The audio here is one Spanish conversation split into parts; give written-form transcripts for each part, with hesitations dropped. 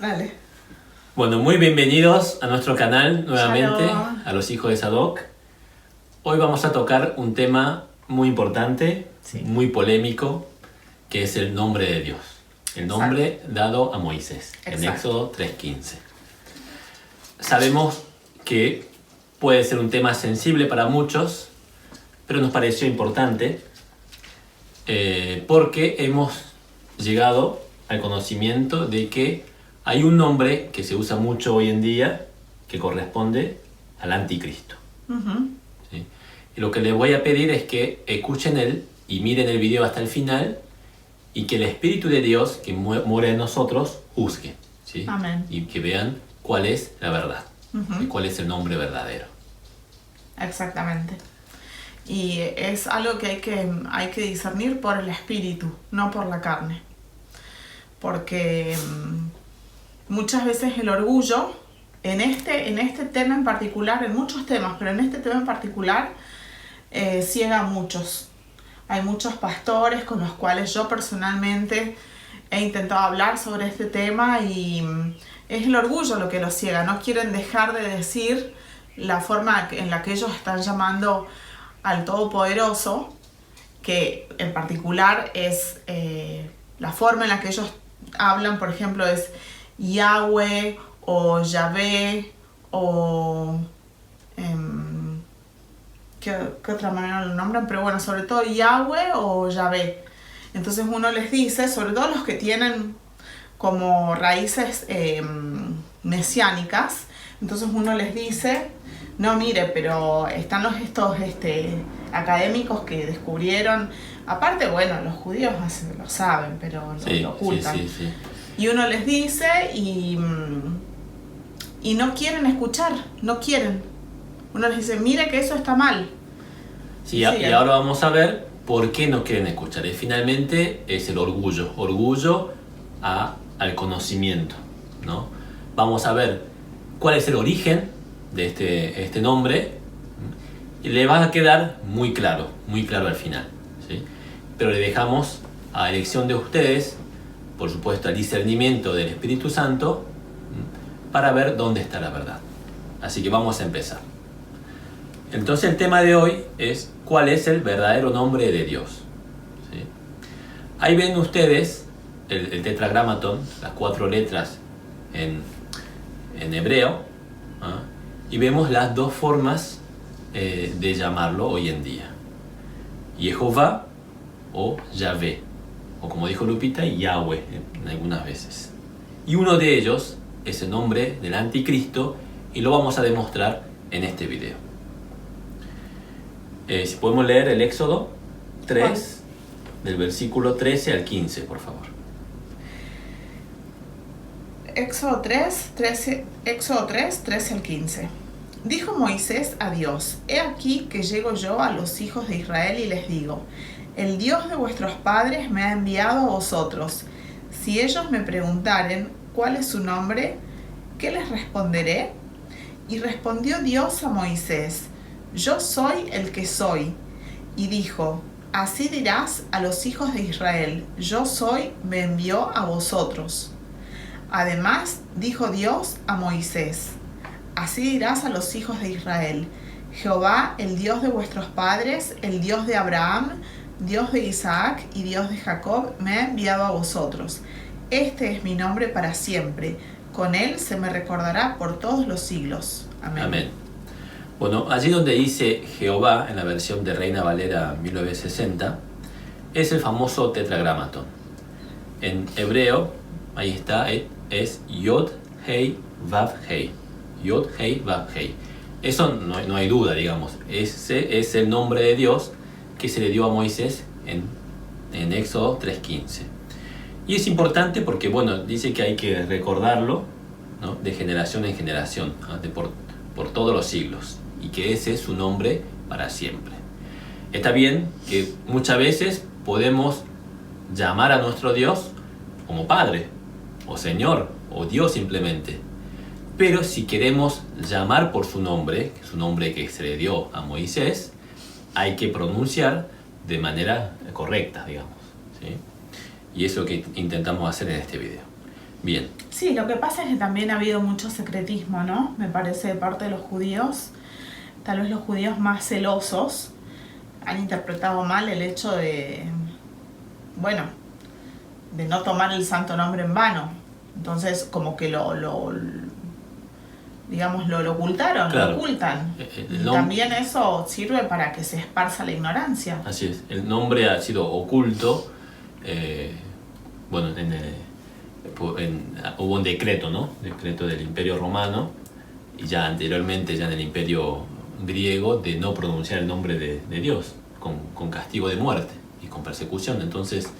Dale. Bueno, muy bienvenidos a nuestro canal nuevamente, Shalom. a los hijos de Sadoc. Hoy vamos a tocar un tema muy importante, Sí. muy polémico, que es el nombre de Dios. El nombre dado a Moisés, en Exacto. Éxodo 3:15. Sabemos que puede ser un tema sensible para muchos, pero nos pareció importante porque hemos llegado al conocimiento de que hay un nombre que se usa mucho hoy en día que corresponde al anticristo. ¿Sí? Y lo que les voy a pedir es que escuchen él y miren el video hasta el final y que el Espíritu de Dios que mora en nosotros juzgue, ¿sí? Amén. Y que vean cuál es la verdad, ¿sí? Cuál es el nombre verdadero. Exactamente. Y es algo que hay que discernir por el espíritu, no por la carne. Porque muchas veces el orgullo, en este tema en particular, en muchos temas, pero en este tema en particular, ciega a muchos. Hay muchos pastores con los cuales yo personalmente he intentado hablar sobre este tema y es el orgullo lo que los ciega. No quieren dejar de decir la forma en la que ellos están llamando al Todopoderoso, que en particular es la forma en la que ellos hablan, por ejemplo, es Yahweh o Yahvé o ¿qué otra manera lo nombran? Pero bueno, sobre todo Yahweh o Yahvé. Entonces uno les dice, sobre todo los que tienen como raíces mesiánicas, entonces uno les dice, no, mire, pero están estos académicos que descubrieron, aparte, bueno, los judíos lo saben, pero lo ocultan. Sí. Y uno les dice y no quieren escuchar, no quieren. Uno les dice, mire que eso está mal. Sí, y ahora vamos a ver por qué no quieren escuchar. Y finalmente es el orgullo al conocimiento, ¿no? Vamos a ver cuál es el origen de este nombre y le va a quedar muy claro al final, ¿sí? Pero le dejamos a elección de ustedes, por supuesto, al discernimiento del Espíritu Santo, para ver dónde está la verdad. Así que vamos a empezar. Entonces el tema de hoy es cuál es el verdadero nombre de Dios, ¿sí? Ahí ven ustedes el tetragramatón, las 4 letras en hebreo, ¿ah? Y vemos las dos formas de llamarlo hoy en día: Jehová o Yahvé, o como dijo Lupita, Yahweh en algunas veces. Y uno de ellos es el nombre del anticristo y lo vamos a demostrar en este video. Si podemos leer el Éxodo 3, del versículo 13 al 15, por favor. Éxodo 3, 13 al 15. Dijo Moisés a Dios: He aquí que llego yo a los hijos de Israel y les digo: El Dios de vuestros padres me ha enviado a vosotros. Si ellos me preguntaren cuál es su nombre, ¿qué les responderé? Y respondió Dios a Moisés: Yo soy el que soy. Y dijo: Así dirás a los hijos de Israel: Yo soy, me envió a vosotros. Además, dijo Dios a Moisés: Así dirás a los hijos de Israel: Jehová, el Dios de vuestros padres, el Dios de Abraham, Dios de Isaac y Dios de Jacob, me ha enviado a vosotros. Este es mi nombre para siempre. Con él se me recordará por todos los siglos. Amén. Amén. Bueno, allí donde dice Jehová, en la versión de Reina Valera 1960, es el famoso tetragramatón. En hebreo, ahí está, es Yod, Hei, Vav, Hei. Yod, Hei, Vav, Hei. Eso no hay duda, digamos. Ese es el nombre de Dios que se le dio a Moisés en Éxodo 3:15. Y es importante porque, bueno, dice que hay que recordarlo, ¿no?, de generación en generación, ¿no?, por todos los siglos, y que ese es su nombre para siempre. Está bien que muchas veces podemos llamar a nuestro Dios como Padre, o Señor, o Dios simplemente. Pero si queremos llamar por su nombre que se le dio a Moisés, hay que pronunciar de manera correcta, digamos, ¿sí? Y eso que intentamos hacer en este video. Bien. Sí, lo que pasa es que también ha habido mucho secretismo, ¿no? Me parece de parte de los judíos. Tal vez los judíos más celosos han interpretado mal el hecho de, bueno, de no tomar el santo nombre en vano. Entonces, como que digamos, lo ocultaron, Claro. lo ocultan. Y también eso sirve para que se esparza la ignorancia. Así es. El nombre ha sido oculto. Bueno, hubo un decreto, ¿no? Decreto del Imperio Romano, y ya anteriormente, ya en el Imperio griego, de no pronunciar el nombre de Dios, con castigo de muerte y con persecución. Entonces,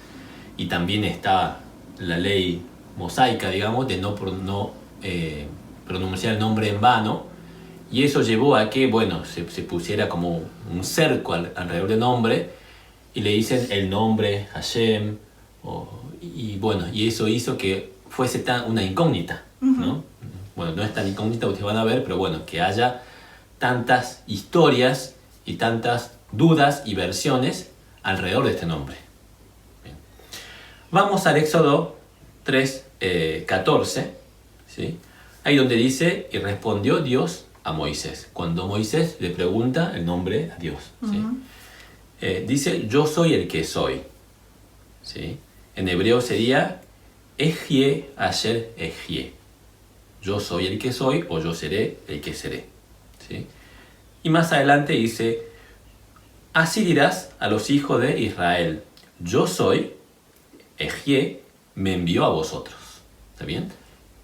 y también está la ley mosaica, digamos, de no pronunciar el nombre en vano, y eso llevó a que, bueno, se pusiera como un cerco alrededor del nombre, y le dicen el nombre Hashem, y bueno, y eso hizo que fuese una incógnita, ¿no? Bueno, no es tan incógnita, ustedes van a ver, pero bueno, que haya tantas historias y tantas dudas y versiones alrededor de este nombre. Bien. Vamos al Éxodo 3:14, ¿sí? Ahí donde dice, y respondió Dios a Moisés, cuando Moisés le pregunta el nombre a Dios, ¿sí? Dice, yo soy el que soy, ¿sí? En hebreo sería Ejie Asher Ejie. Yo soy el que soy, o yo seré el que seré, ¿sí? Y más adelante dice, así dirás a los hijos de Israel, yo soy, Ejie me envió a vosotros. ¿Está bien?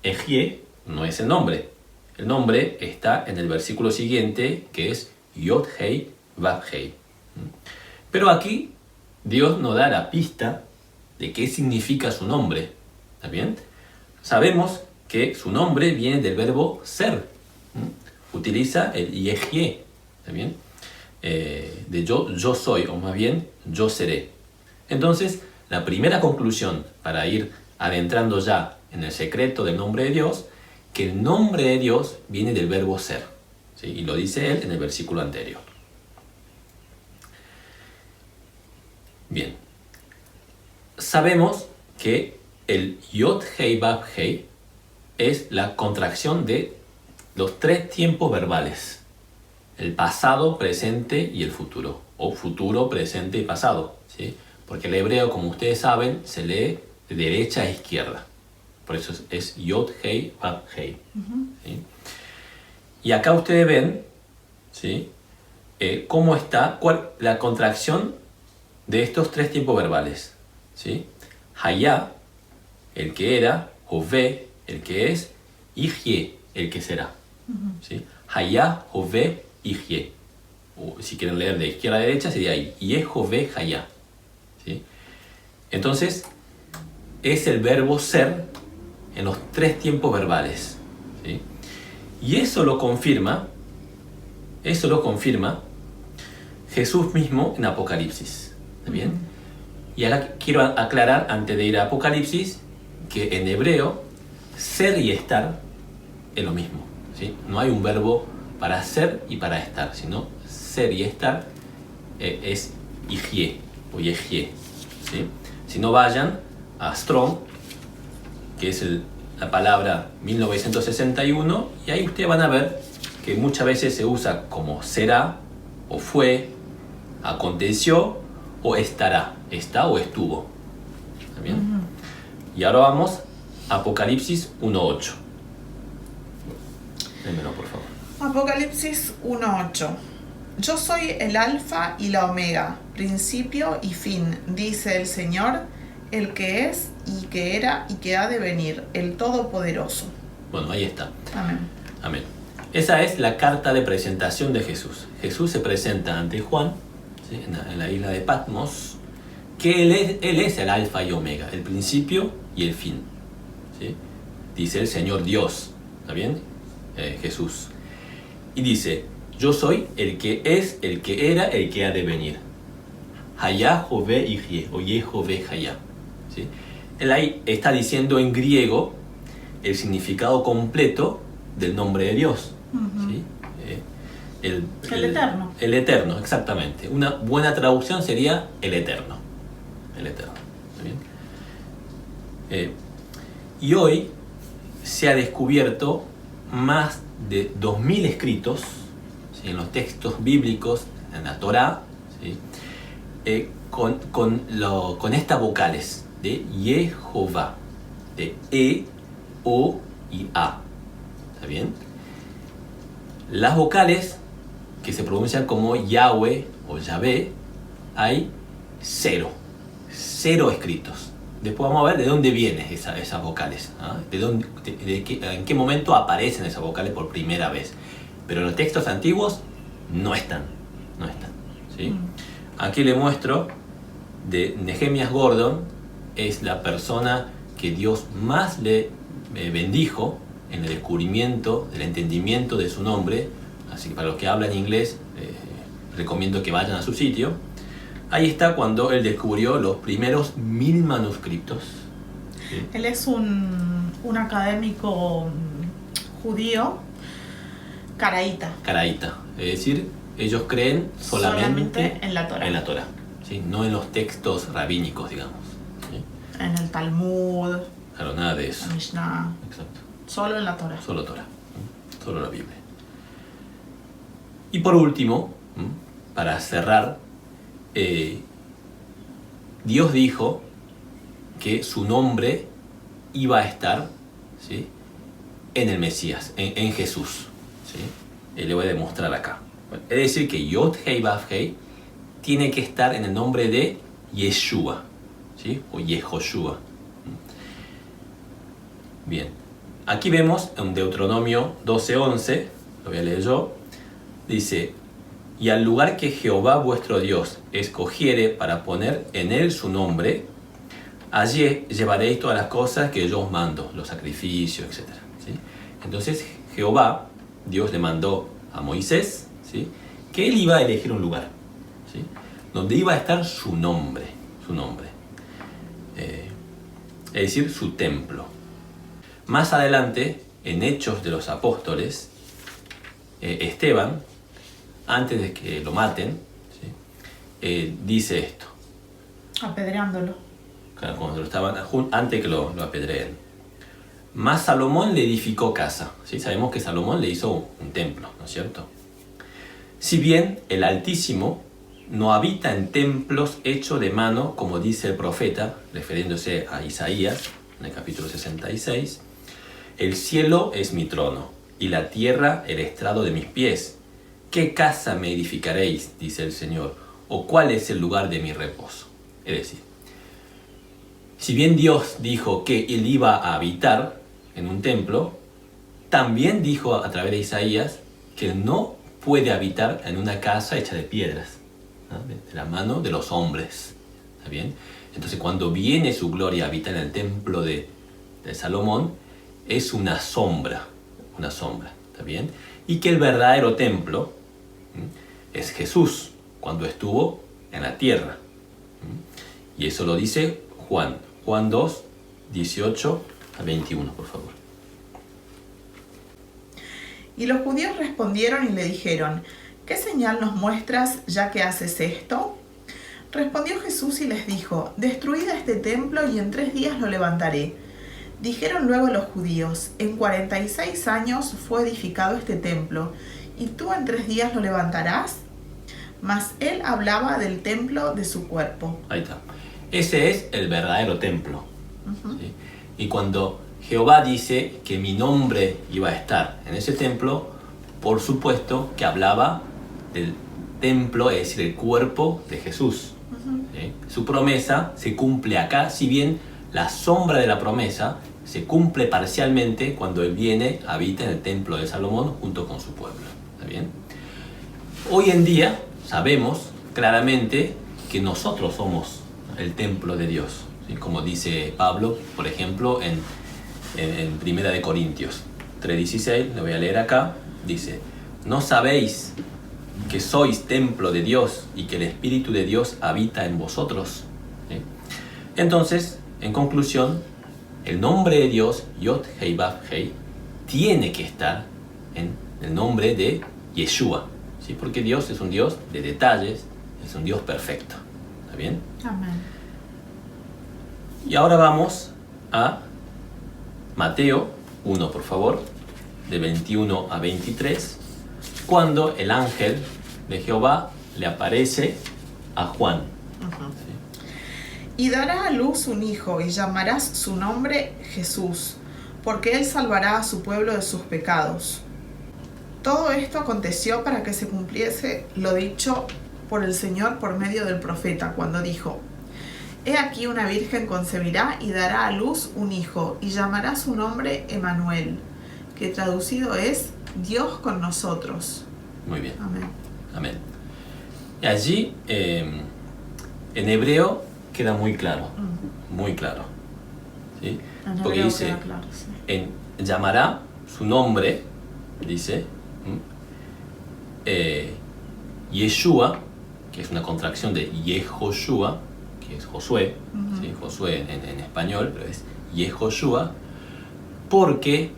Ejie no es el nombre. El nombre está en el versículo siguiente, que es Yod Hei Vav Hei. Pero aquí Dios nos da la pista de qué significa su nombre. ¿Está bien? Sabemos que su nombre viene del verbo ser. Utiliza el Yehye. ¿Está bien? De yo soy, o más bien yo seré. Entonces, la primera conclusión para ir adentrando ya en el secreto del nombre de Dios, que el nombre de Dios viene del verbo ser, ¿sí? Y lo dice él en el versículo anterior. Bien. Sabemos que el Yod Hei Vav Hei es la contracción de los tres tiempos verbales: el pasado, presente y el futuro, o futuro, presente y pasado, ¿sí? Porque el hebreo, como ustedes saben, se lee de derecha a izquierda. Por eso es Yod Hei Vav Hei. ¿Sí? Y acá ustedes ven, ¿sí? Cómo está la contracción de estos tres tiempos verbales, ¿sí? Hayá, el que era, Hové, el que es, Ijye, el que será, ¿sí? Hayá, Hové, Ijye. O si quieren leer de izquierda a derecha sería ahí, Yehové, Hayá, ¿sí? Entonces, es el verbo ser en los tres tiempos verbales, ¿sí? Y eso lo confirma Jesús mismo en Apocalipsis. ¿Está bien? Y ahora quiero aclarar, antes de ir a Apocalipsis, que en hebreo ser y estar es lo mismo, ¿sí? No hay un verbo para ser y para estar, sino ser y estar es ijie o yejie, ¿sí? Si no, vayan a Strong, que es la palabra 1961, y ahí ustedes van a ver que muchas veces se usa como será, o fue, aconteció, o estará, está o estuvo. ¿Está bien? Y ahora vamos a Apocalipsis 1:8. Démelo, por favor. Apocalipsis 1:8. Yo soy el alfa y la omega, principio y fin, dice el Señor, el que es y que era y que ha de venir, el Todopoderoso. Bueno, ahí está. Amén. Amén. Esa es la carta de presentación de Jesús. Jesús se presenta ante Juan, ¿sí? en la isla de Patmos, que él es el alfa y omega, el principio y el fin, ¿sí? Dice el Señor Dios, ¿está bien? Jesús. Y dice, yo soy el que es, el que era, el que ha de venir. Hayá, Jové, Ijye, o Yehové, Hayá. ¿Sí? Él ahí está diciendo en griego el significado completo del nombre de Dios. ¿Sí? El Eterno. El Eterno, exactamente. Una buena traducción sería el Eterno. El Eterno. ¿Está bien? Y hoy se ha descubierto más de 2000 escritos, ¿sí?, en los textos bíblicos, en la Torá, ¿sí?, con estas vocales de Jehová, de E, O y A. ¿Está bien? Las vocales que se pronuncian como Yahweh o Yahvé, hay 0 escritos. Después vamos a ver de dónde vienen esas vocales, ¿no? En qué momento aparecen esas vocales por primera vez. Pero en los textos antiguos no están, ¿sí? Aquí le muestro de Nehemías Gordon, es la persona que Dios más le bendijo en el descubrimiento, del entendimiento de su nombre. Así que para los que hablan inglés, recomiendo que vayan a su sitio. Ahí está cuando él descubrió los primeros 1000 manuscritos. ¿Sí? Él es un académico judío caraíta. Caraíta, es decir, ellos creen solamente en la Torá. En la Torá, ¿sí? No en los textos rabínicos, digamos. ¿Sí? En el Talmud. Claro, nada de eso. La Mishnah. Exacto. Solo en la Torá. Solo Torá, solo la Biblia. Y por último, para cerrar, Dios dijo que su nombre iba a estar, ¿sí?, en el Mesías, en Jesús, ¿sí? Le voy a demostrar acá. Es decir, que Yod Hei Vav Hei tiene que estar en el nombre de Yeshua, ¿sí?, o Yehoshua. Bien, aquí vemos en Deuteronomio 12:11, lo voy a leer yo, dice: y al lugar que Jehová vuestro Dios escogiere para poner en él su nombre, allí llevaréis todas las cosas que yo os mando, los sacrificios, etc. ¿Sí? Entonces Jehová, Dios le mandó a Moisés, ¿sí?, que él iba a elegir un lugar, ¿sí?, donde iba a estar su nombre, es decir, su templo. Más adelante, en Hechos de los Apóstoles, Esteban, antes de que lo maten, ¿sí?, dice esto. Apedreándolo. Claro, cuando antes que lo apedreen. Mas Salomón le edificó casa, ¿sí? Sabemos que Salomón le hizo un templo, ¿no es cierto? Si bien el Altísimo no habita en templos hechos de mano, como dice el profeta, refiriéndose a Isaías, en el capítulo 66, el cielo es mi trono, y la tierra el estrado de mis pies. ¿Qué casa me edificaréis?, dice el Señor, o cuál es el lugar de mi reposo. Es decir, si bien Dios dijo que Él iba a habitar en un templo, también dijo a través de Isaías que no puede habitar en una casa hecha de piedras, ¿no?, de la mano de los hombres. ¿Está bien? Entonces, cuando viene su gloria a habitar en el templo de Salomón, es una sombra, ¿está bien? Y que el verdadero templo es Jesús, cuando estuvo en la tierra. Y eso lo dice Juan 2, 18 a 21, por favor. Y los judíos respondieron y le dijeron: ¿qué señal nos muestras ya que haces esto? Respondió Jesús y les dijo: destruid este templo y en 3 días lo levantaré. Dijeron luego los judíos: en 46 años fue edificado este templo, ¿y tú en 3 días lo levantarás? Mas él hablaba del templo de su cuerpo. Ahí está. Ese es el verdadero templo. ¿Sí? Y cuando Jehová dice que mi nombre iba a estar en ese templo, por supuesto que hablaba del templo, es decir, el cuerpo de Jesús. ¿Sí? Su promesa se cumple acá, si bien la sombra de la promesa se cumple parcialmente cuando Él viene, habita en el templo de Salomón junto con su pueblo. ¿Está bien? Hoy en día sabemos claramente que nosotros somos el templo de Dios, ¿sí? Como dice Pablo, por ejemplo, en 1 Corintios 3:16, lo voy a leer acá, dice: ¿no sabéis que sois templo de Dios y que el Espíritu de Dios habita en vosotros? ¿Sí? Entonces, en conclusión, el nombre de Dios, Yod Hei Vav Hei, tiene que estar en el nombre de Yeshua, ¿sí? Porque Dios es un Dios de detalles, es un Dios perfecto. ¿Está bien? Amén. Y ahora vamos a Mateo 1, por favor, de 21 a 23, cuando el ángel de Jehová le aparece a Juan. Y dará a luz un hijo, y llamarás su nombre Jesús, porque él salvará a su pueblo de sus pecados. Todo esto aconteció para que se cumpliese lo dicho por el Señor por medio del profeta, cuando dijo: He aquí una virgen concebirá y dará a luz un hijo, y llamará su nombre Emmanuel, que traducido es Dios con nosotros. Muy bien. Amén. Amén. Y allí, en hebreo, queda muy claro. Muy claro. ¿Sí? Porque dice, claro, sí. llamará su nombre, dice, Yeshua, que es una contracción de Yehoshua, que es Josué, ¿sí? Josué en español, pero es Yehoshua, porque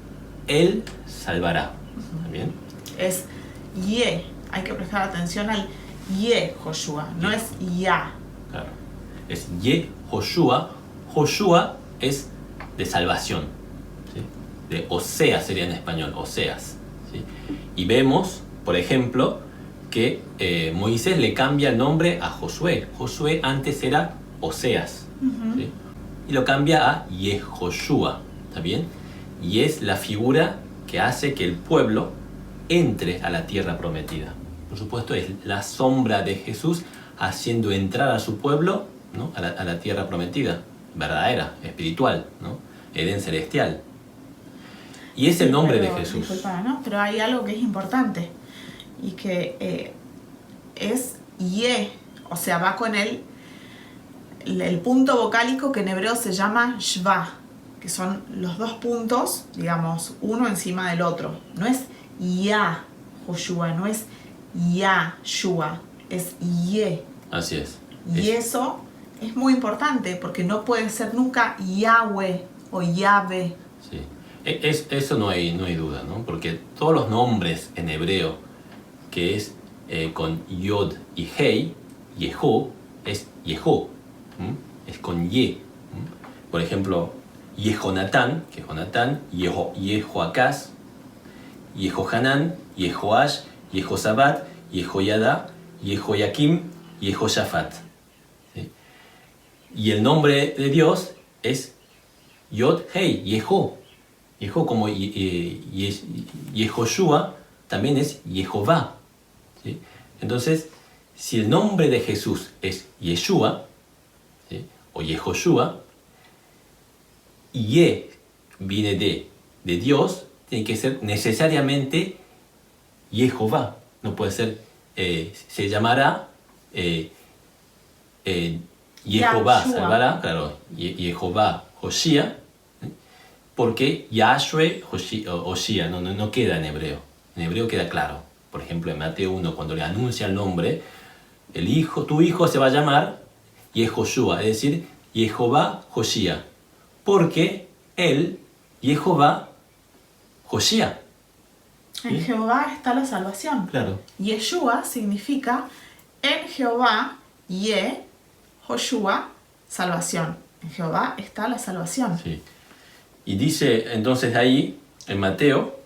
él salvará. ¿Está bien? Es Ye, hay que prestar atención al Yehoshua, no es Ya. Claro. Es Yehoshua. Joshua es de salvación, ¿sí? De Oseas sería en español, Oseas, ¿sí? Y vemos, por ejemplo, que Moisés le cambia el nombre a Josué. Josué antes era Oseas, ¿sí? Y lo cambia a Yehoshua, ¿está bien? Y es la figura que hace que el pueblo entre a la tierra prometida. Por supuesto, es la sombra de Jesús haciendo entrar a su pueblo, ¿no? a la tierra prometida, verdadera, espiritual, ¿no? Edén celestial. Y es el nombre de Jesús. Disculpa, ¿no? Pero hay algo que es importante y que es Ye, o sea, va con el punto vocálico que en hebreo se llama Shva, que son los dos puntos, digamos, uno encima del otro. No es Ya, Joshua, no es Ya, Shua, es Ye. Así es. Y eso es muy importante porque no puede ser nunca Yahweh o Yahvé. Sí. Eso no hay duda, ¿no? Porque todos los nombres en hebreo que es con Yod y Hei, Yehu, es Yehu, es con Ye. Por ejemplo, Yehonatán, que es Jonatán, Yehoacaz, Yehohanan, Yehoash, Yehosabat, Yehoyada, Yehoyakim, Yehoshaphat. ¿Sí? Y el nombre de Dios es Yod Hei, Yehu. Yehu como Yehoshua también es Jehová. ¿Sí? Entonces, si el nombre de Jesús es Yeshua, ¿sí? o Yehoshua, y Ye viene de Dios, tiene que ser necesariamente Jehová. No puede ser, se llamará Jehová salvará, claro, Jehová Hoshia, porque Yahshua Hoshia no queda en hebreo. En hebreo queda claro. Por ejemplo, en Mateo 1, cuando le anuncia el nombre, tu hijo se va a llamar Yehoshua, es decir, Jehová Hoshia, porque él, Jehová Hoshia. En Jehová está la salvación. Claro. Yeshua significa en Jehová, Ye, Joshua, salvación. En Jehová está la salvación. Sí. Y dice entonces ahí, en Mateo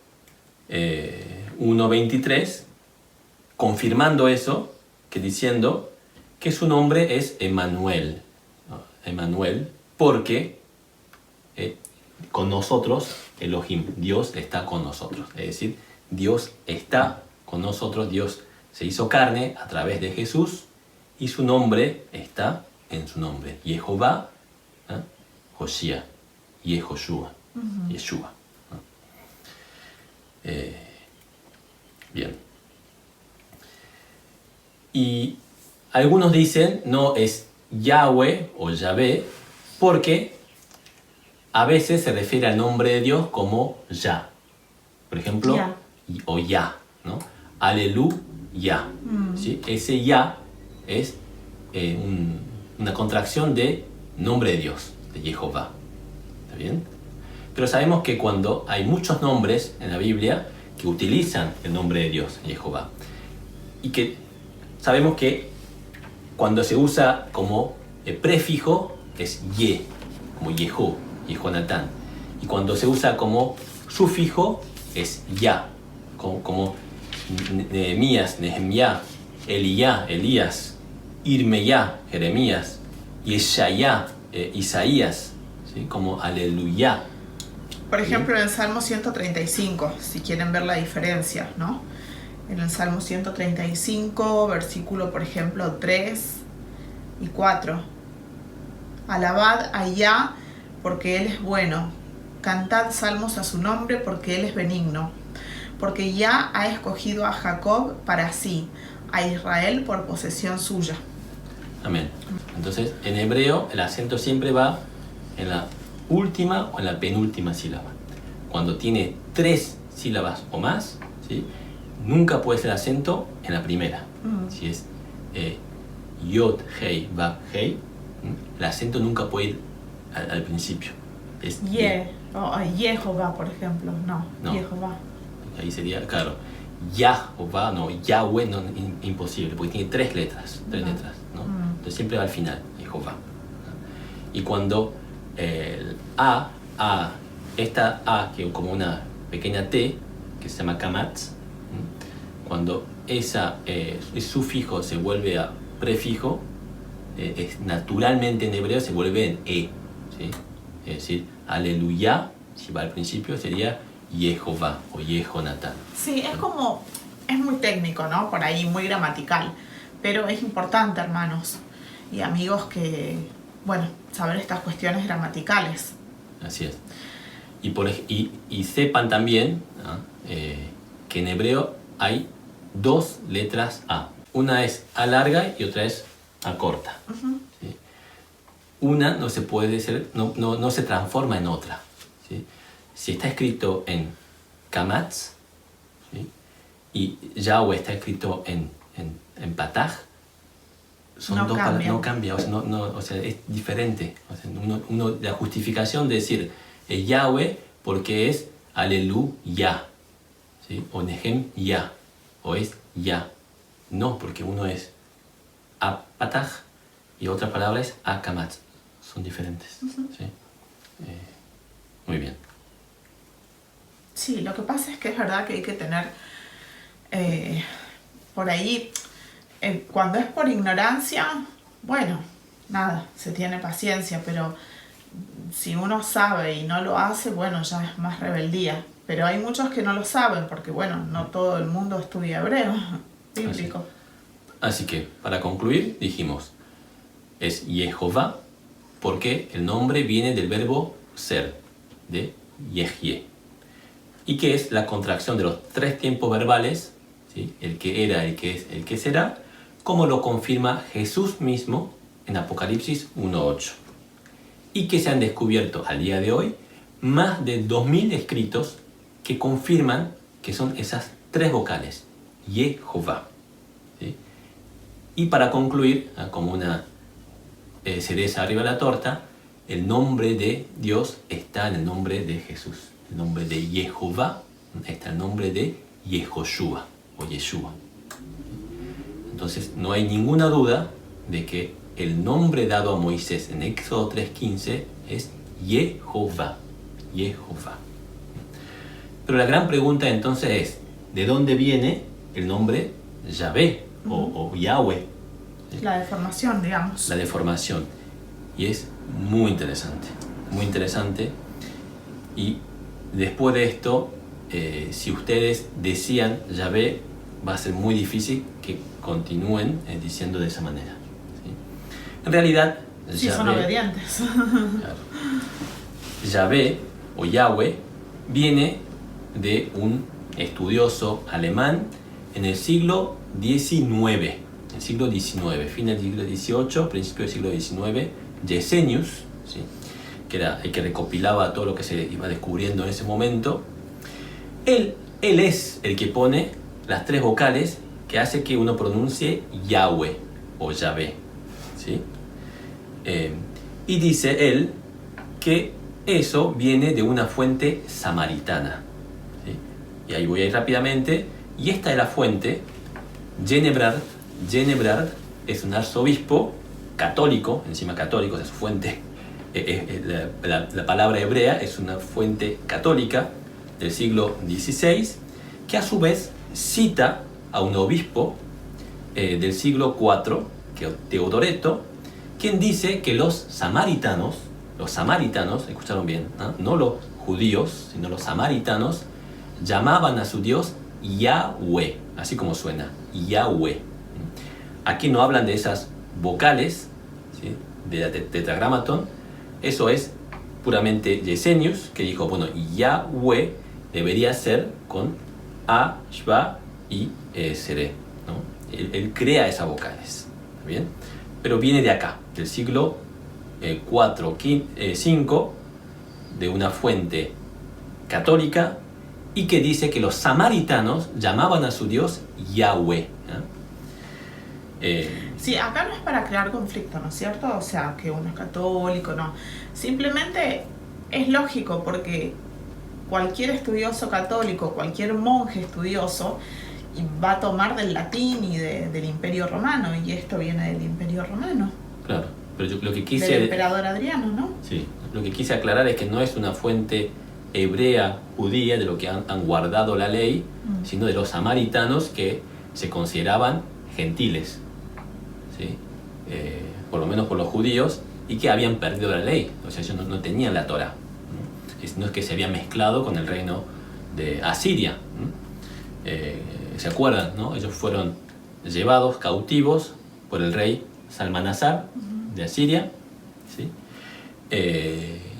1:23, confirmando eso, que diciendo que su nombre es Emmanuel. ¿No? Emmanuel, porque con nosotros, Elohim, Dios está con nosotros. Es decir, Dios está con nosotros, Dios se hizo carne a través de Jesús y su nombre está en su nombre. Jehová, Hoshia, Yehoshua, Yeshua. Bien. Y algunos dicen, no es Yahweh o Yahvé, porque a veces se refiere al nombre de Dios como Yah. Por ejemplo, o Yah, ¿no? Aleluya. ¿Sí? Ese Yah es una contracción de nombre de Dios, de Jehová. ¿Está bien? Pero sabemos que cuando hay muchos nombres en la Biblia que utilizan el nombre de Dios, Jehová, y que sabemos que cuando se usa como prefijo es Ye, como Yehu, Yehonatán. Y cuando se usa como sufijo es ya, como Nehemías, Nehemia, Elías, Elías, Irmeyá, Jeremías, Yeshayá, Isaías, ¿sí? Como aleluya. Por ejemplo, en el Salmo 135, si quieren ver la diferencia, ¿no? En el Salmo 135, versículo, por ejemplo, 3 y 4. Alabad a Yah porque Él es bueno. Cantad salmos a su nombre porque Él es benigno. Porque Yah ha escogido a Jacob para sí, a Israel por posesión suya. Amén. Entonces, en hebreo, el acento siempre va en la última o en la penúltima sílaba. Cuando tiene 3 sílabas o más, ¿sí? Nunca puede ser acento en la primera. Si es Yod, Hei, Vav, Hei, el acento nunca puede ir al principio. Es Jehová, por ejemplo. No. Jehová. Ahí sería, claro, Yahová, no, Yahweh, no, imposible, porque tiene 3 letras, ¿no? Entonces siempre va al final, Jehová. Y cuando el esta A, que es como una pequeña T, que se llama kamatz, cuando ese sufijo se vuelve a prefijo, naturalmente en hebreo se vuelve en E, ¿sí? Es decir, aleluya, si va al principio, sería Jehová o Jehonatán. Sí, es muy técnico, ¿no? Por ahí, muy gramatical, pero es importante, hermanos y amigos, que, bueno, saber estas cuestiones gramaticales. Así es. Y sepan también, ¿no? Que en hebreo hay 2 letras A. Una es A larga y otra es A corta. ¿Sí? Una no se puede ser, no se transforma en otra. ¿Sí? Si está escrito en kamatz, ¿sí? Y Yahweh está escrito en pataj, son dos palabras, no cambia, o sea, es diferente. O sea, la justificación de decir Yahweh porque es aleluya, ¿sí? O Nehem ya, o es ya. No, porque uno es apataj y otra palabra es akamatz. Son diferentes. ¿Sí? Muy bien. Sí, lo que pasa es que es verdad que hay que tener por ahí, cuando es por ignorancia, bueno, nada, se tiene paciencia, pero si uno sabe y no lo hace, bueno, ya es más rebeldía. Pero hay muchos que no lo saben porque, bueno, no todo el mundo estudia hebreo bíblico. Así que, para concluir, dijimos, es Jehová porque el nombre viene del verbo ser, de Yehye, y que es la contracción de los 3 tiempos verbales, ¿sí? El que era, el que es, el que será, como lo confirma Jesús mismo en Apocalipsis 1.8. Y que se han descubierto al día de hoy más de 2000 escritos que confirman que son esas 3 vocales, Jehová. ¿Sí? Y para concluir, como una cereza arriba de la torta, el nombre de Dios está en el nombre de Jesús. El nombre de Jehová está en el nombre de Yehoshua o Yeshua. Entonces no hay ninguna duda de que el nombre dado a Moisés en Éxodo 3.15 es Jehová. Jehová. Pero la gran pregunta entonces es, ¿de dónde viene el nombre Yahvé o Yahweh? ¿Sí? La deformación, digamos. La deformación. Y es muy interesante. Muy interesante. Y después de esto, si ustedes decían Yahvé, va a ser muy difícil que continúen diciendo de esa manera. ¿Sí? En realidad, sí, Yahvé, son obedientes. Claro, Yahvé o Yahweh viene de un estudioso alemán en el siglo XIX. El siglo XIX, fin del siglo XVIII, principio del siglo XIX, Gesenius, ¿sí? Que era el que recopilaba todo lo que se iba descubriendo en ese momento. Él es el que pone las 3 vocales que hace que uno pronuncie Yahweh o Yahvé, ¿sí? Y dice él que eso viene de una fuente samaritana, ¿sí? Y ahí voy a ir rápidamente. Y esta es la fuente. Genebrard es un arzobispo católico, encima católico, es su fuente La palabra hebrea es una fuente católica del siglo XVI, que a su vez cita a un obispo del siglo IV, que es Teodoreto, quien dice que los samaritanos, escucharon bien, no los judíos, sino los samaritanos, llamaban a su Dios Yahweh, así como suena, Yahweh. Aquí no hablan de esas vocales, ¿sí?, de tetragramatón. Eso es puramente Gesenius, que dijo, bueno, Yahweh debería ser con A, Shva y Seré, ¿no? Él crea esas vocales, ¿bien? Pero viene de acá, del siglo IV, V, de una fuente católica, y que dice que los samaritanos llamaban a su Dios Yahweh. Sí, acá no es para crear conflicto, ¿no es cierto? O sea, que uno es católico, no. Simplemente es lógico porque cualquier estudioso católico, cualquier monje estudioso, va a tomar del latín y del Imperio Romano, y esto viene del Imperio Romano. Claro, pero yo lo que quise... Del emperador Adriano, ¿no? Sí, lo que quise aclarar es que no es una fuente hebrea, judía, de lo que han guardado la ley, sino de los samaritanos, que se consideraban gentiles, ¿sí? Por lo menos por los judíos, y que habían perdido la ley, o sea, ellos no tenían la Torá, ¿no? No es que se había mezclado con el reino de Asiria, ¿no? ¿Se acuerdan, no? Ellos fueron llevados cautivos por el rey Salmanasar de Asiria, ¿sí?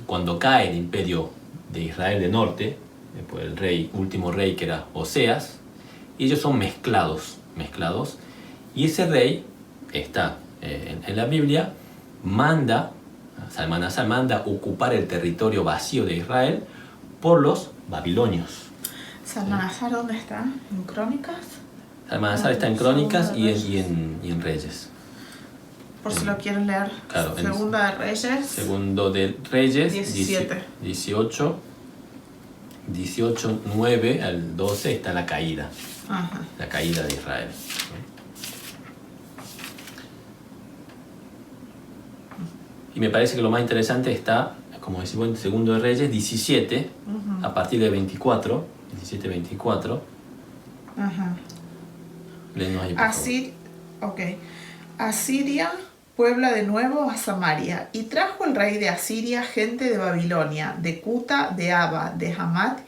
Cuando cae el imperio de Israel del norte, por el último rey, que era Oseas, y ellos son mezclados, y ese rey está en la Biblia, Salmanasar manda ocupar el territorio vacío de Israel por los babilonios. ¿Salmanasar dónde está? ¿En Crónicas? Salmanasar está en Crónicas y en Reyes. Por si lo quieren leer. Claro, Segunda de Reyes. Segundo de Reyes, 17. 18, 9 al 12 está la caída. Ajá. La caída de Israel. Y me parece que lo más interesante está, como decimos, en Segundo de Reyes 17, a partir de 24, 17-24. Ajá. Léenos ahí, por favor. Asiria puebla de nuevo a Samaria, y trajo el rey de Asiria gente de Babilonia, de Cuta, de Aba, de Hamat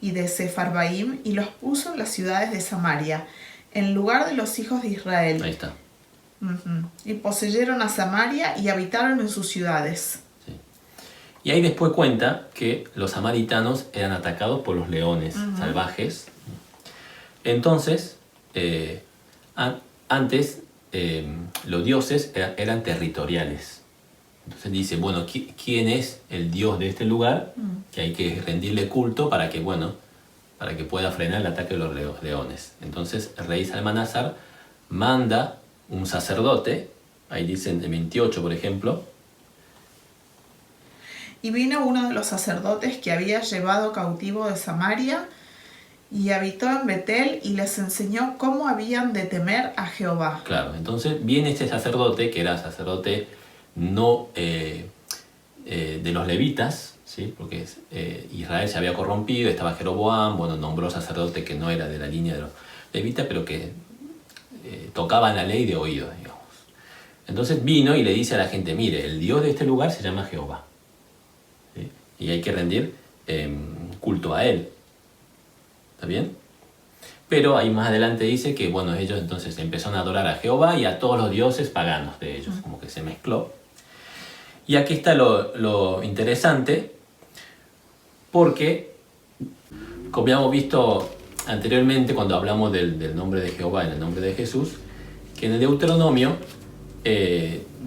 y de Sefarbaim, y los puso en las ciudades de Samaria, en lugar de los hijos de Israel. Ahí está. Y poseyeron a Samaria y habitaron en sus ciudades. Sí. Y ahí después cuenta que los samaritanos eran atacados por los leones salvajes. Entonces, antes los dioses eran territoriales. Entonces dice, bueno, ¿quién es el dios de este lugar? Que hay que rendirle culto para que pueda frenar el ataque de los leones. Entonces el rey Salmanasar manda un sacerdote, ahí dicen en 28 por ejemplo. Y vino uno de los sacerdotes que había llevado cautivo de Samaria y habitó en Betel, y les enseñó cómo habían de temer a Jehová. Claro, entonces viene este sacerdote, que era sacerdote no de los levitas, ¿sí? Porque Israel se había corrompido, estaba Jeroboam, nombró sacerdote que no era de la línea de los levitas, pero que tocaban la ley de oído, digamos. Entonces vino y le dice a la gente, mire, el Dios de este lugar se llama Jehová, ¿sí? Y hay que rendir culto a él. ¿Está bien? Pero ahí más adelante dice que, ellos entonces empezaron a adorar a Jehová y a todos los dioses paganos de ellos, como que se mezcló. Y aquí está lo interesante, porque, como habíamos visto anteriormente cuando hablamos del nombre de Jehová en el nombre de Jesús, que en el Deuteronomio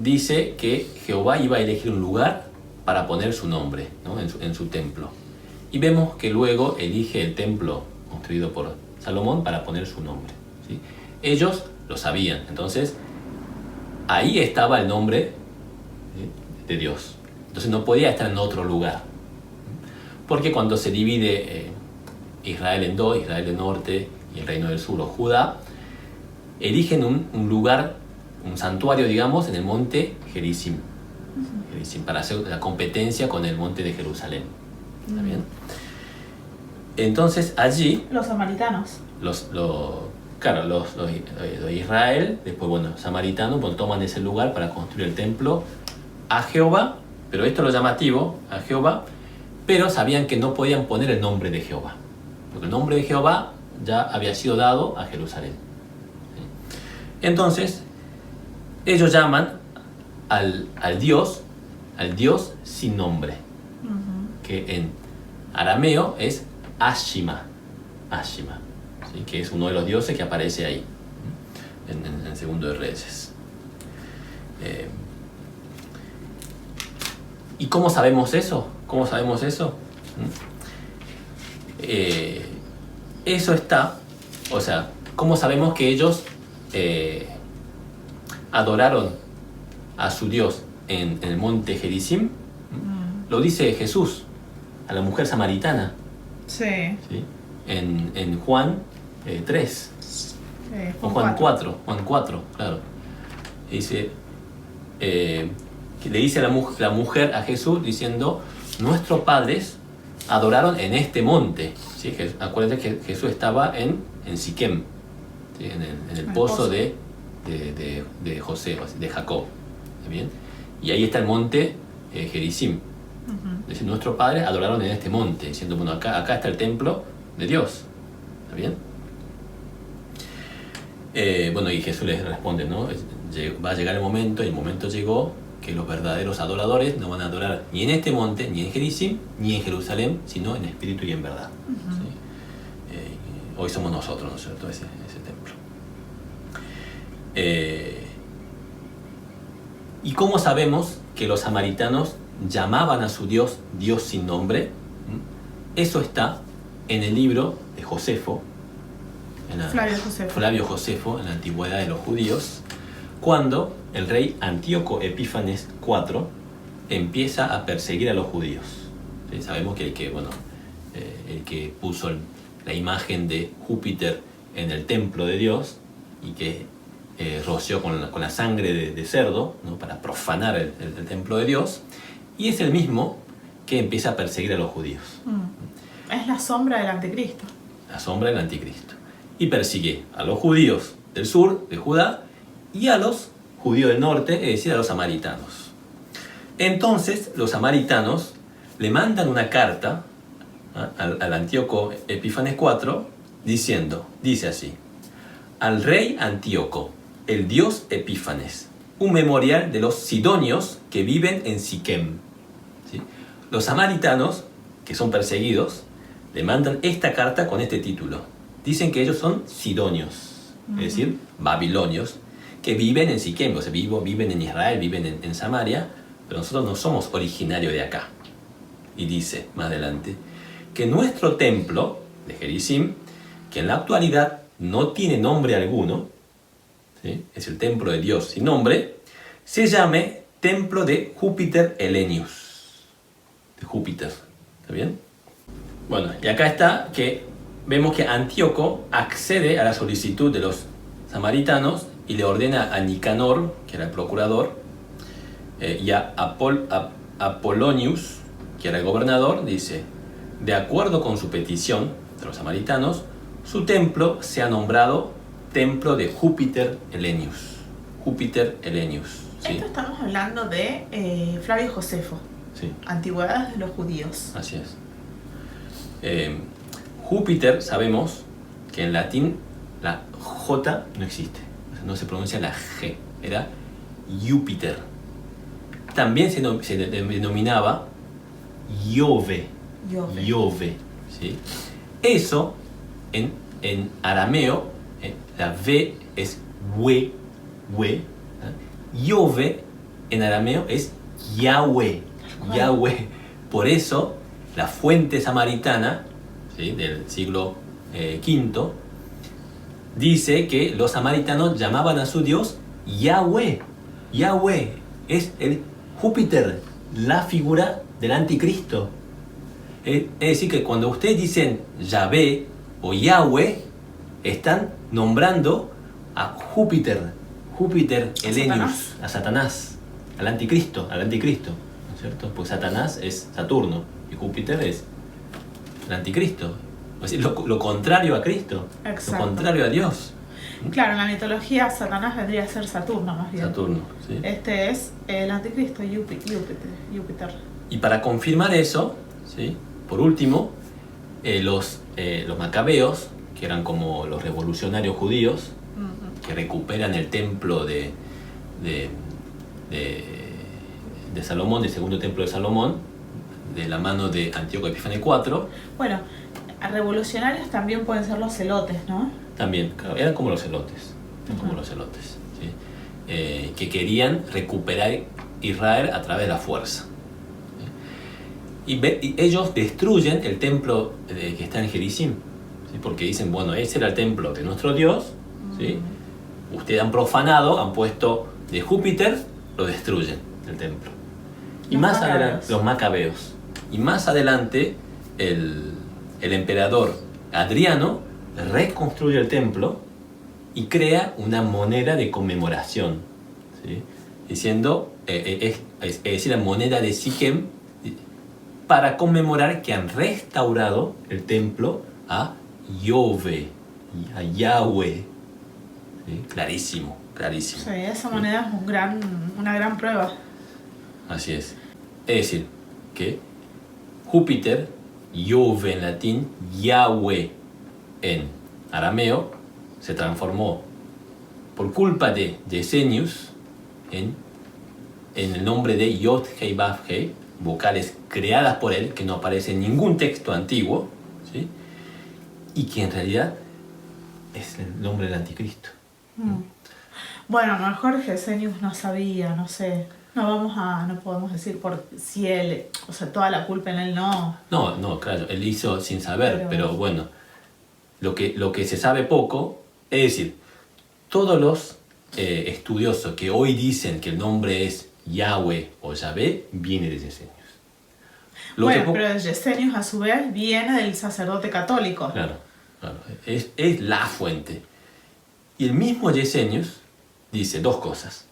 dice que Jehová iba a elegir un lugar para poner su nombre, ¿no? en su templo. Y vemos que luego elige el templo construido por Salomón para poner su nombre, ¿sí? Ellos lo sabían, entonces ahí estaba el nombre, ¿sí?, de Dios. Entonces no podía estar en otro lugar, porque cuando se divide Israel en dos, Israel del norte y el reino del sur, o Judá, eligen un lugar, un santuario, digamos, en el monte Gerizim, para hacer la competencia con el monte de Jerusalén. ¿Está bien? Entonces allí los samaritanos. Los de Israel, después, bueno, samaritanos, bueno, toman ese lugar para construir el templo a Jehová, pero esto es lo llamativo, a Jehová, pero sabían que no podían poner el nombre de Jehová, porque el nombre de Jehová ya había sido dado a Jerusalén. Entonces, ellos llaman al Dios sin nombre, que en arameo es Ashima, ¿sí? Que es uno de los dioses que aparece ahí, en Segundo de Reyes. ¿Y cómo sabemos eso? Eso está, o sea, ¿cómo sabemos que ellos adoraron a su Dios en el monte Gerizim? Lo dice Jesús a la mujer samaritana. Sí. ¿Sí? En Juan 3. O Juan 4, claro. Dice, que le dice la mujer a Jesús diciendo, nuestros padres adoraron en este monte. ¿Sí? Acuérdense que Jesús estaba en Siquem, ¿sí? en el pozo de José, de Jacob. ¿Está bien? Y ahí está el monte Gerizim. Dice, nuestros padres adoraron en este monte, diciendo, bueno, acá está el templo de Dios. ¿Está bien? Bueno, y Jesús les responde, ¿no? Va a llegar el momento, y el momento llegó, que los verdaderos adoradores no van a adorar ni en este monte, ni en Gerizim, ni en Jerusalén, sino en espíritu y en verdad. ¿Sí? Hoy somos nosotros, ¿no es cierto? Ese templo. ¿Y cómo sabemos que los samaritanos llamaban a su Dios Dios sin nombre? Eso está en el libro de Josefo, Flavio Josefo, en la antigüedad de los judíos, cuando el rey Antíoco Epífanes IV empieza a perseguir a los judíos. ¿Sí? Sabemos que el que puso la imagen de Júpiter en el templo de Dios y que roció con la sangre de cerdo, ¿no? Para profanar el templo de Dios, y es el mismo que empieza a perseguir a los judíos. Es la sombra del anticristo. La sombra del anticristo. Y persigue a los judíos del sur, de Judá, y a los judíos del norte, es decir, a los samaritanos. Entonces, los samaritanos le mandan una carta al Antíoco Epífanes IV, dice así: al rey Antíoco, el dios Epífanes, un memorial de los sidonios que viven en Siquem. ¿Sí? Los samaritanos, que son perseguidos, le mandan esta carta con este título. Dicen que ellos son sidonios, es decir, babilonios, que viven en Siquem, o sea, viven en Israel, viven en Samaria, pero nosotros no somos originarios de acá. Y dice más adelante que nuestro templo de Gerizim, que en la actualidad no tiene nombre alguno, ¿sí? Es el templo de Dios sin nombre, se llame Templo de Júpiter Helenius. De Júpiter, ¿está bien? Bueno, y acá está que vemos que Antíoco accede a la solicitud de los samaritanos y le ordena a Nicanor, que era el procurador, y a Apolonius, que era el gobernador, dice, de acuerdo con su petición de los samaritanos, su templo se ha nombrado Templo de Júpiter Helenius. Júpiter Helenius. ¿Sí? Esto estamos hablando de Flavio Josefo. Sí. Antigüedades de los judíos. Así es. Júpiter, sabemos que en latín la J no existe. No se pronuncia la G. Era Júpiter. También se denominaba Iove. ¿Sí? Eso en arameo, la V es we. Iove en arameo es Yahweh. Yahweh. Por eso la fuente samaritana, ¿sí? Del siglo V dice que los samaritanos llamaban a su Dios Yahweh. Yahweh es el Júpiter, la figura del anticristo. Es decir, que cuando ustedes dicen Yahvé o Yahweh, están nombrando a Júpiter Helenius, a Satanás, al anticristo, ¿no es cierto? Pues Satanás es Saturno y Júpiter es el anticristo, es decir, lo contrario a Cristo. Exacto. Lo contrario a Dios. Claro, en la mitología Satanás vendría a ser Saturno más bien. Saturno, sí. Este es el anticristo, Júpiter. Y para confirmar eso, ¿sí? Por último, los macabeos, que eran como los revolucionarios judíos, que recuperan el templo de Salomón, del segundo templo de Salomón, de la mano de Antíoco Epífanes IV. Bueno, revolucionarios también pueden ser los celotes, ¿no? También, claro, eran como los celotes, ¿sí? Que querían recuperar Israel a través de la fuerza. ¿Sí? Y ellos destruyen el templo que está en Gerizim, ¿sí? Porque dicen, bueno, ese era el templo de nuestro Dios, ¿sí? Ustedes han profanado, han puesto de Júpiter, lo destruyen el templo. Y Los más macabeos. adelante, los macabeos. Y más adelante, el emperador Adriano reconstruye el templo y crea una moneda de conmemoración, ¿sí? Diciendo, es decir, la moneda de Siquem, para conmemorar que han restaurado el templo a Yahvé, a Yahweh. ¿Sí? Clarísimo. Sí, esa moneda es una gran prueba. Así es. Es decir, que Júpiter, Yahvé en latín, Yahweh en arameo, se transformó por culpa de Gesenius en el nombre de Yod Hei Vav Hei, vocales creadas por él, que no aparece en ningún texto antiguo, ¿sí? Y que en realidad es el nombre del anticristo. Bueno, a lo mejor Gesenius no sabía, no sé. No podemos decir por si él, o sea, toda la culpa en él no. No, claro, él hizo sin saber, pero bueno, lo que se sabe poco, es decir, todos los estudiosos que hoy dicen que el nombre es Yahweh o Yahvé, viene de Gesenius. Pero Gesenius a su vez viene del sacerdote católico. Claro, es la fuente. Y el mismo Gesenius dice dos cosas.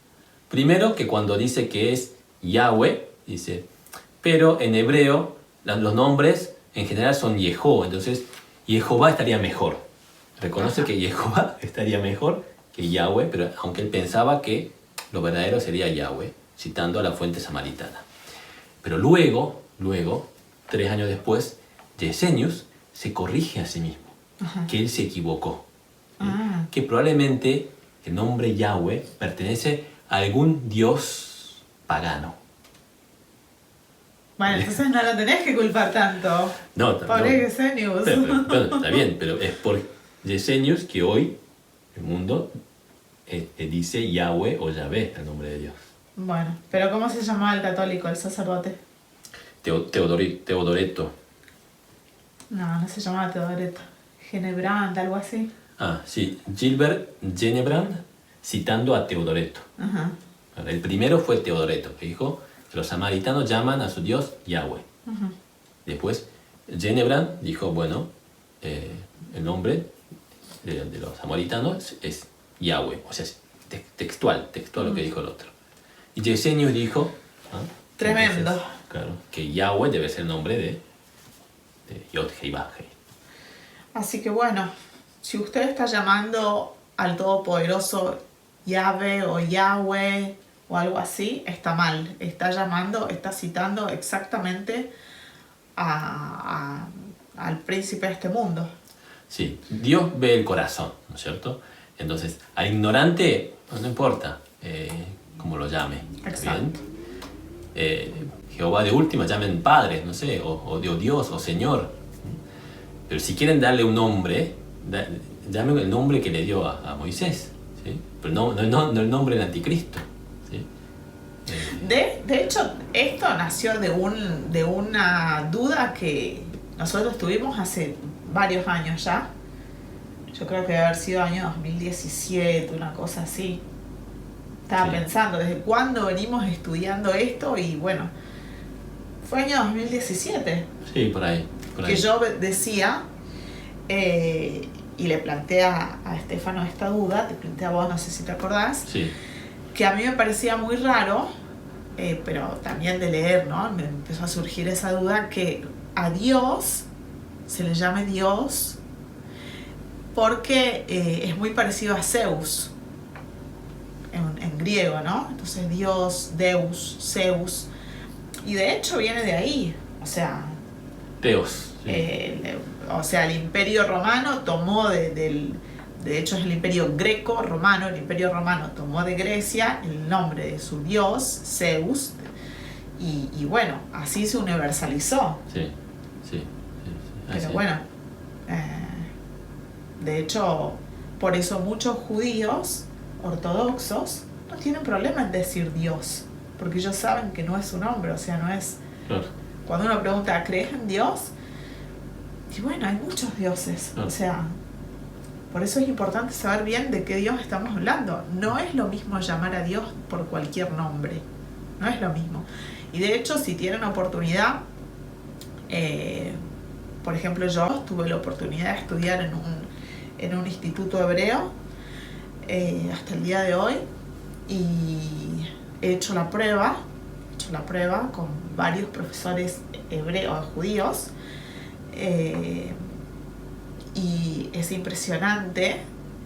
Primero, que cuando dice que es Yahweh, dice, pero en hebreo los nombres en general son Yehó, entonces Jehová estaría mejor. Reconoce que Jehová estaría mejor que Yahweh, pero aunque él pensaba que lo verdadero sería Yahweh, citando a la fuente samaritana. Pero luego, 3 años después, Gesenius se corrige a sí mismo, que él se equivocó. Que probablemente el nombre Yahweh pertenece a algún dios pagano. Bueno, entonces no lo tenés que culpar tanto. Pobre Gesenius. Pero, está bien, pero es por Gesenius que hoy el mundo dice Yahweh o Yahvé, el nombre de Dios. Bueno, pero ¿cómo se llamaba el católico, el sacerdote? Teodoreto. No se llamaba Teodoreto. Genebrand, algo así. Sí, Gilbert Genebrand, citando a Teodoreto. El primero fue Teodoreto, que dijo que los samaritanos llaman a su Dios Yahweh. Después, Genebrand dijo, bueno, el nombre de los samaritanos es Yahweh, o sea, es textual lo que dijo el otro. Y Gesenius dijo, tremendo. Entonces, claro, que Yahweh debe ser el nombre de Yod Hei Vav Hei. Así que bueno, si usted está llamando al Todopoderoso Yahvé o Yahweh o algo así, está mal. Está citando exactamente al príncipe de este mundo. Sí, Dios ve el corazón, ¿no es cierto? Entonces, al ignorante, no importa cómo lo llame. Exacto. Jehová de última, llamen padre, no sé, o Dios, o Señor. Pero si quieren darle un nombre, llamen el nombre que le dio a Moisés, ¿sí? Pero no el nombre del anticristo, ¿sí? De hecho, esto nació de una duda que nosotros tuvimos hace varios años ya. Yo creo que debe haber sido año 2017, una cosa así. Estaba pensando, ¿desde cuándo venimos estudiando esto? Y bueno, fue año 2017. Sí, por ahí. Que yo decía, y le planteé a Estefano esta duda, te planteé a vos, no sé si te acordás, sí, que a mí me parecía muy raro pero también de leer, ¿no? Me empezó a surgir esa duda que a Dios se le llame Dios porque es muy parecido a Zeus en griego, ¿no? Entonces Dios, Deus, Zeus, y de hecho viene de ahí, o sea, Teos. Sí. O sea, el Imperio Romano tomó de hecho es el Imperio Greco-Romano, el Imperio Romano tomó de Grecia el nombre de su dios, Zeus, y bueno, así se universalizó. Sí, sí, sí. Pero Así. bueno, de hecho, por eso muchos judíos ortodoxos no tienen problema en decir Dios, porque ellos saben que no es su nombre, o sea, no es... Claro. Cuando uno pregunta, ¿crees en Dios? Y bueno, hay muchos dioses, Claro. o sea, por eso es importante saber bien de qué Dios estamos hablando. No es lo mismo llamar a Dios por cualquier nombre, no es lo mismo. Y de hecho, si tienen oportunidad, por ejemplo, yo tuve la oportunidad de estudiar en un instituto hebreo hasta el día de hoy, y he hecho la prueba con varios profesores hebreos, judíos, y es impresionante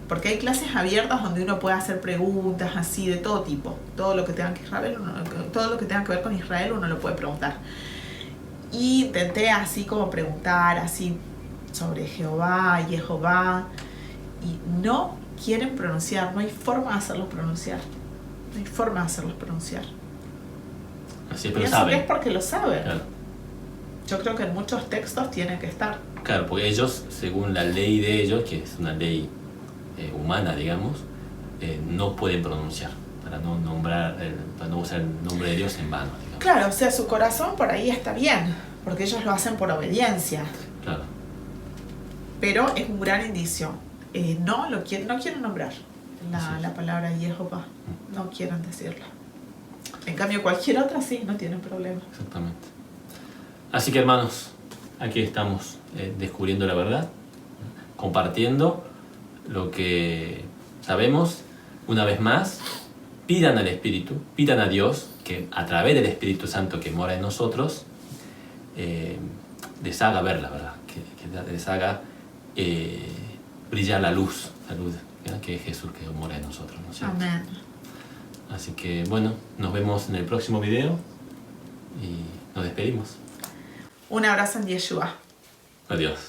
porque hay clases abiertas donde uno puede hacer preguntas así de todo tipo, todo lo que tenga que ver con Israel uno lo puede preguntar. Y intenté así como preguntar así sobre Jehová, Yehová, y no quieren pronunciar, no hay forma de hacerlos pronunciar. Así es, pero Pienso saben. que es porque lo saben. Claro. Yo creo que en muchos textos tiene que estar. Claro, porque ellos, según la ley de ellos, que es una ley humana, digamos, no pueden pronunciar, para no usar el nombre de Dios en vano, digamos. Claro, o sea, su corazón por ahí está bien, porque ellos lo hacen por obediencia. Claro. Pero es un gran indicio. No quieren nombrar la palabra Jehová, no quieren decirla. En cambio, cualquier otra sí, no tienen problema. Exactamente. Así que, hermanos, aquí estamos descubriendo la verdad, compartiendo lo que sabemos. Una vez más, pidan al Espíritu, pidan a Dios que a través del Espíritu Santo que mora en nosotros les haga ver la verdad, que les haga brillar la luz, ¿verdad? Que es Jesús que mora en nosotros, ¿no es cierto? Amén. Así que bueno, nos vemos en el próximo video y nos despedimos. Un abrazo en Yeshua. Adiós.